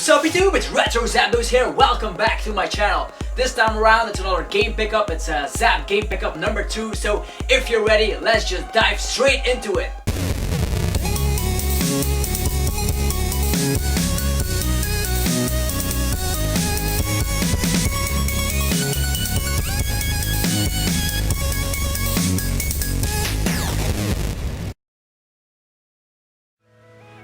What's up YouTube, it's Retro Zapdos here, welcome back to my channel. This time around it's another game pickup, it's a ZAP game pickup number 2, so if you're ready, let's just dive straight into it.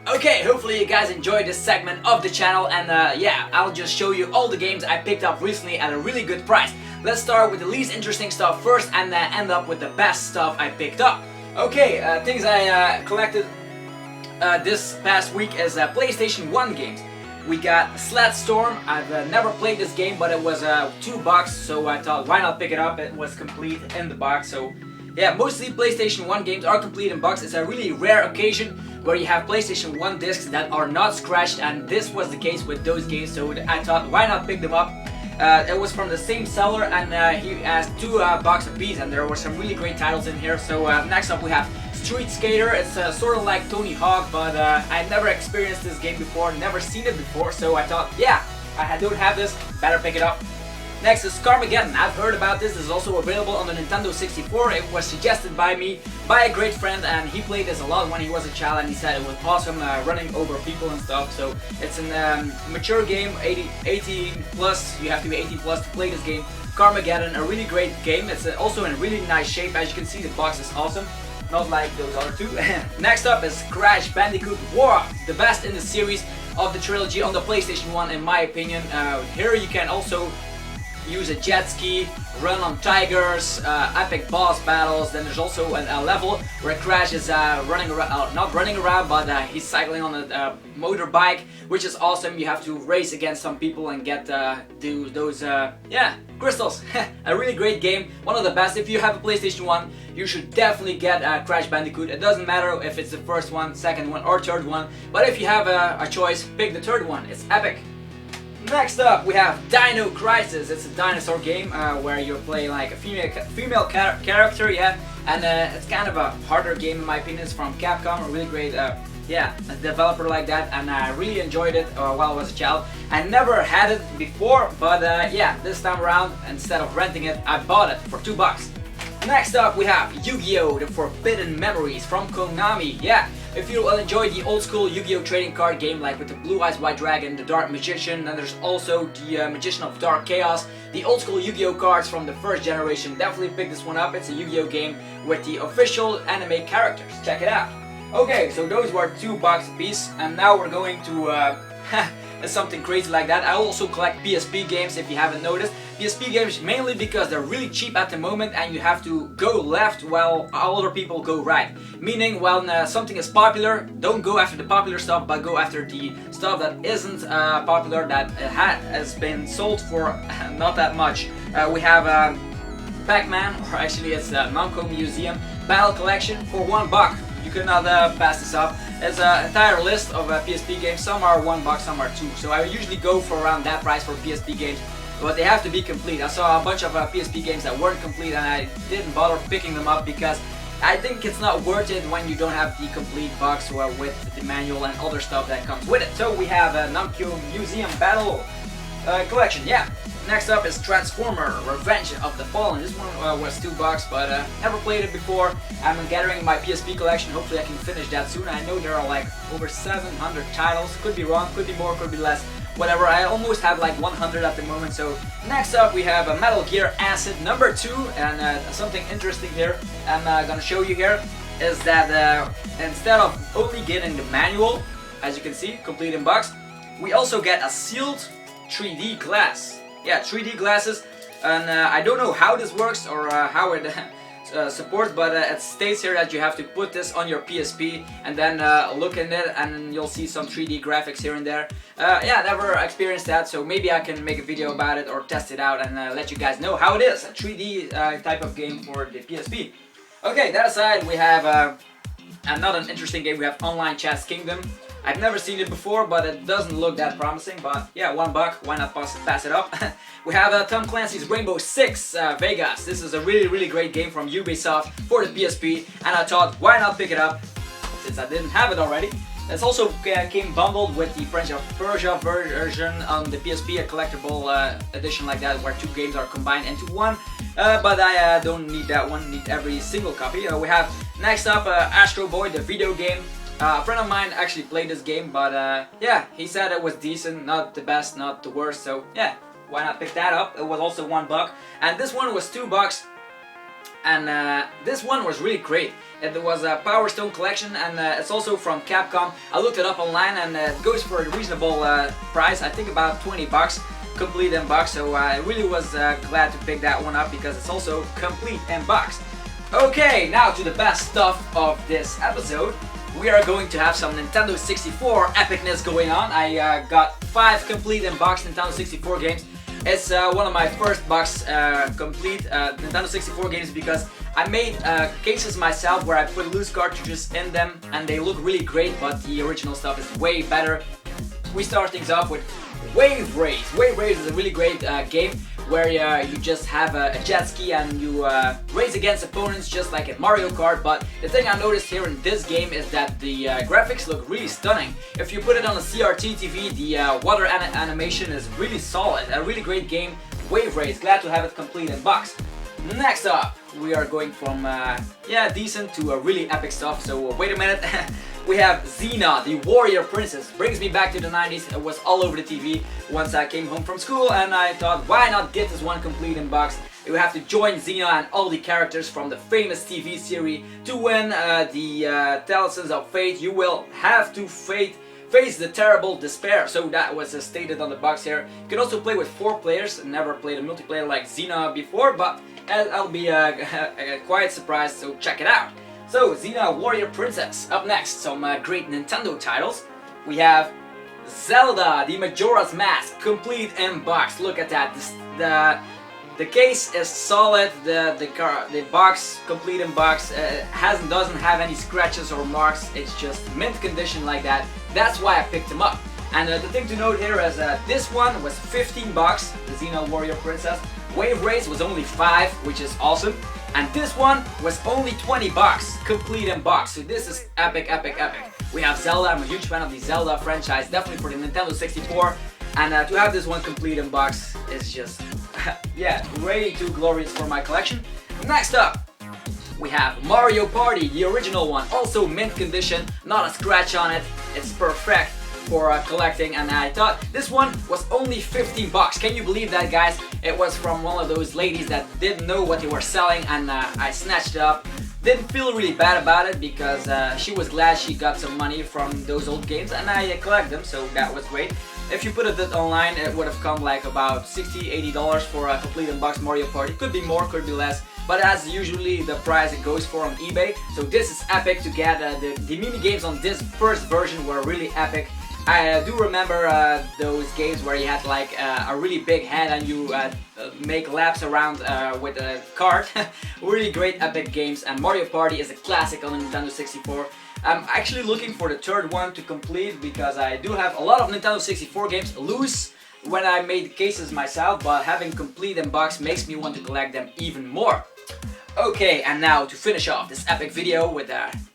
Okay, hopefully you guys enjoyed this segment of the channel, and yeah, I'll just show you all the games I picked up recently at a really good price. Let's start with the least interesting stuff first and end up with the best stuff I picked up. Okay, things I collected this past week is PlayStation 1 games. We got Sled Storm. I've never played this game, but it was $2, so I thought why not pick it up. It was complete in the box, so yeah, mostly PlayStation 1 games are complete in box. It's a really rare occasion where you have PlayStation 1 discs that are not scratched, and this was the case with those games, so I thought why not pick them up. It was from the same seller, and he asked $2 a piece, and there were some really great titles in here. So next up we have Street Skater. It's sort of like Tony Hawk, but I never experienced this game before, never seen it before, so I thought, yeah, I don't have this, better pick it up. Next is Carmageddon. I've heard about this. This is also available on the Nintendo 64. It was suggested by me by a great friend, and he played this a lot when he was a child, and he said it was awesome running over people and stuff. So it's a mature game, 18 plus. You have to be 18 plus to play this game. Carmageddon, a really great game. It's also in really nice shape. As you can see, the box is awesome. Not like those other two. Next up is Crash Bandicoot War, the best in the series of the trilogy on the PlayStation 1 in my opinion. Here you can also use a jet ski, run on tigers, epic boss battles. Then there's also a level where Crash is running around, not running around, but he's cycling on a motorbike, which is awesome. You have to race against some people and get those yeah, crystals. A really great game, one of the best. If you have a PlayStation 1, you should definitely get Crash Bandicoot. It doesn't matter if it's the first one, second one, or third one, but if you have a choice, pick the third one. It's epic. Next up we have Dino Crisis. It's a dinosaur game where you're playing like a female character, yeah, and it's kind of a harder game in my opinion. It's from Capcom, a really great yeah, a developer like that, and I really enjoyed it while I was a child. I never had it before, but yeah, this time around, instead of renting it, I bought it for $2. Next up we have Yu-Gi-Oh! The Forbidden Memories from Konami. Yeah, if you enjoy the old school Yu-Gi-Oh! Trading card game, like with the Blue Eyes White Dragon, the Dark Magician, and there's also the Magician of Dark Chaos, the old school Yu-Gi-Oh! Cards from the first generation, definitely pick this one up. It's a Yu-Gi-Oh! Game with the official anime characters. Check it out. Okay, so those were $2 a piece, and now we're going to something crazy like that. I also collect PSP games, if you haven't noticed. PSP games mainly because they're really cheap at the moment, and you have to go left while other people go right. Meaning when something is popular, don't go after the popular stuff, but go after the stuff that isn't popular, that has been sold for not that much. We have Pac-Man, or actually it's the Namco Museum Battle Collection for $1. You could not pass this up. There's an entire list of PSP games. Some are $1, some are $2. So I usually go for around that price for PSP games, but they have to be complete. I saw a bunch of PSP games that weren't complete, and I didn't bother picking them up because I think it's not worth it when you don't have the complete box with the manual and other stuff that comes with it. So we have a Namco Museum Battle Collection. Yeah. Next up is Transformer Revenge of the Fallen. This one was $2, but never played it before. I'm gathering my PSP collection. Hopefully I can finish that soon. I know there are like over 700 titles. Could be wrong, could be more, could be less. Whatever, I almost have like 100 at the moment. So next up we have a Metal Gear Acid number 2, and something interesting here I'm gonna show you here is that instead of only getting the manual, as you can see, complete in box, we also get a sealed 3D glass. Yeah, 3D glasses, and I don't know how this works or how it supports, but it states here that you have to put this on your PSP and then look in it, and you'll see some 3D graphics here and there. Yeah, never experienced that, so maybe I can make a video about it or test it out and let you guys know how it is, a 3D type of game for the PSP. Okay, that aside, we have not an interesting game. We have Online Chess Kingdom. I've never seen it before, but it doesn't look that promising. But yeah, $1, why not pass it up? We have Tom Clancy's Rainbow Six Vegas. This is a really great game from Ubisoft for the PSP, and I thought, why not pick it up since I didn't have it already. It's also came bundled with the Prince of Persia version on the PSP, a collectible edition like that, where 2 games are combined into one. But I don't need that one, need every single copy. We have next up Astro Boy, the video game. A friend of mine actually played this game, but yeah, he said it was decent, not the best, not the worst, so yeah, why not pick that up? It was also $1, and this one was $2. And this one was really great. It was a Power Stone collection, and it's also from Capcom. I looked it up online, and it goes for a reasonable price. I think about $20, complete in box. So I really was glad to pick that one up because it's also complete in box. Okay, now to the best stuff of this episode. We are going to have some Nintendo 64 epicness going on. I got 5 complete in box Nintendo 64 games. It's one of my first box complete Nintendo 64 games because I made cases myself where I put loose cartridges in them and they look really great, but the original stuff is way better. We start things off with Wave Race. Wave Race is a really great game where you just have a jet ski and you race against opponents just like in Mario Kart, but the thing I noticed here in this game is that the graphics look really stunning. If you put it on a CRT TV, the water animation is really solid. A really great game, Wave Race. Glad to have it complete in box. Next up, we are going from yeah, decent to a really epic stuff, so wait a minute. We have Xena, the Warrior Princess. Brings me back to the 90s. It was all over the TV once I came home from school, and I thought, why not get this one complete in box? You have to join Xena and all the characters from the famous TV series to win the Talismans of Fate. You will have to face the terrible despair. So that was stated on the box here. You can also play with 4 players. Never played a multiplayer like Xena before, but I'll be a quiet surprise, so check it out. So, Xena Warrior Princess. Up next, some great Nintendo titles. We have Zelda, the Majora's Mask, complete in box. Look at that. The case is solid. The box, complete in box, doesn't have any scratches or marks. It's just mint condition like that. That's why I picked them up. And the thing to note here is this one was $15, the Xena Warrior Princess. Wave Race was only $5, which is awesome. And this one was only $20, complete in box. So this is epic, epic, epic. We have Zelda. I'm a huge fan of the Zelda franchise, definitely for the Nintendo 64. And to have this one complete in box is just, yeah, way too glorious for my collection. Next up, we have Mario Party, the original one. Also mint condition, not a scratch on it. It's perfect for collecting, and I thought this one was only $15. Can you believe that, guys? It was from one of those ladies that didn't know what they were selling, and I snatched it up. Didn't feel really bad about it because she was glad she got some money from those old games, and I collect them, so that was great. If you put it online, it would have come like about $60–80 for a complete in-box Mario Party. Could be more, could be less, but as usually the price it goes for on eBay. So this is epic to get. The mini games on this first version were really epic. I do remember those games where you had like a really big head and you make laps around with a cart. Really great epic games, and Mario Party is a classic on the Nintendo 64. I'm actually looking for the third one to complete because I do have a lot of Nintendo 64 games loose when I made cases myself, but having complete in box makes me want to collect them even more. Okay, and now to finish off this epic video with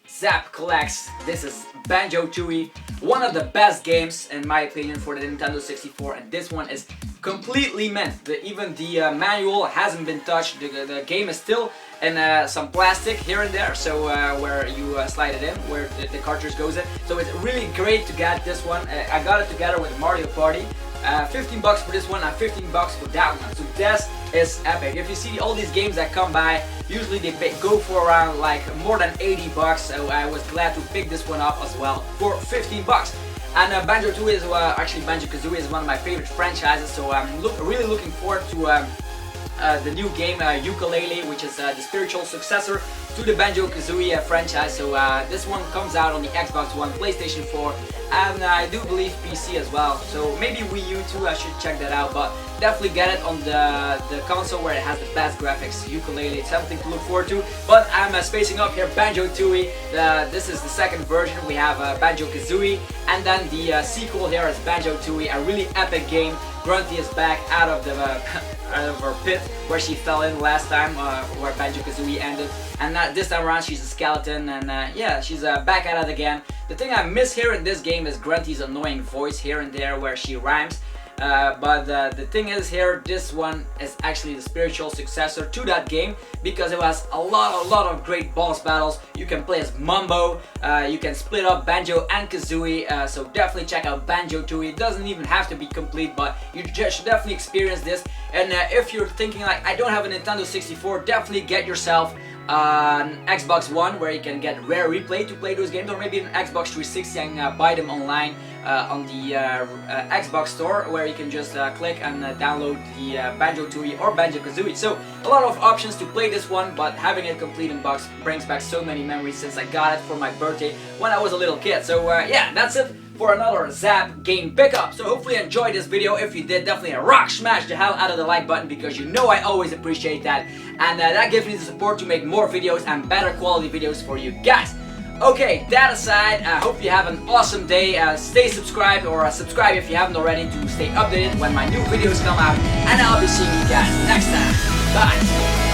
ZAP Collects. This is Banjo-Tooie, one of the best games in my opinion for the Nintendo 64, and this one is completely mint. Even the manual hasn't been touched. The game is still in some plastic here and there, so where you slide it in, where the cartridge goes in. So it's really great to get this one. I got it together with Mario Party. $15 for this one and $15 for that one. So this is epic. If you see all these games that come by, usually they go for around like more than $80. So I was glad to pick this one up as well for $15. And Banjo-Tooie is actually Banjo-Kazooie is one of my favorite franchises. So I'm really looking forward to the new game Yooka-Laylee, which is the spiritual successor to the Banjo-Kazooie franchise. So this one comes out on the Xbox One, PlayStation 4, and I do believe PC as well. So maybe Wii U too, I should check that out, but definitely get it on the console where it has the best graphics. Yooka-Laylee, it's something to look forward to. But I'm spacing up here Banjo-Tooie. This is the second version. We have Banjo-Kazooie, and then the sequel here is Banjo-Tooie, a really epic game Grunty is back out of the out of her pit where she fell in last time, where Banjo-Kazooie ended. And this time around she's a skeleton, and yeah, she's back at it again. The thing I miss here in this game is Grunty's annoying voice here and there where she rhymes. But the thing is here, this one is actually the spiritual successor to that game because it has a lot of great boss battles. You can play as Mumbo, you can split up Banjo and Kazooie, so definitely check out Banjo-Tooie. It doesn't even have to be complete, but you just should definitely experience this. And if you're thinking like, I don't have a Nintendo 64, definitely get yourself an Xbox One where you can get Rare Replay to play those games, or maybe an Xbox 360 and buy them online on the Xbox store, where you can just click and download the Banjo-Tooie or Banjo-Kazooie. So a lot of options to play this one, but having it complete in box brings back so many memories since I got it for my birthday when I was a little kid. So yeah, that's it for another ZAP game pickup. So hopefully you enjoyed this video. If you did, definitely rock smash the hell out of the like button, because you know I always appreciate that, and that gives me the support to make more videos and better quality videos for you guys. Okay, that aside, I hope you have an awesome day. Stay subscribed, or subscribe if you haven't already, to stay updated when my new videos come out, and I'll be seeing you guys next time. Bye!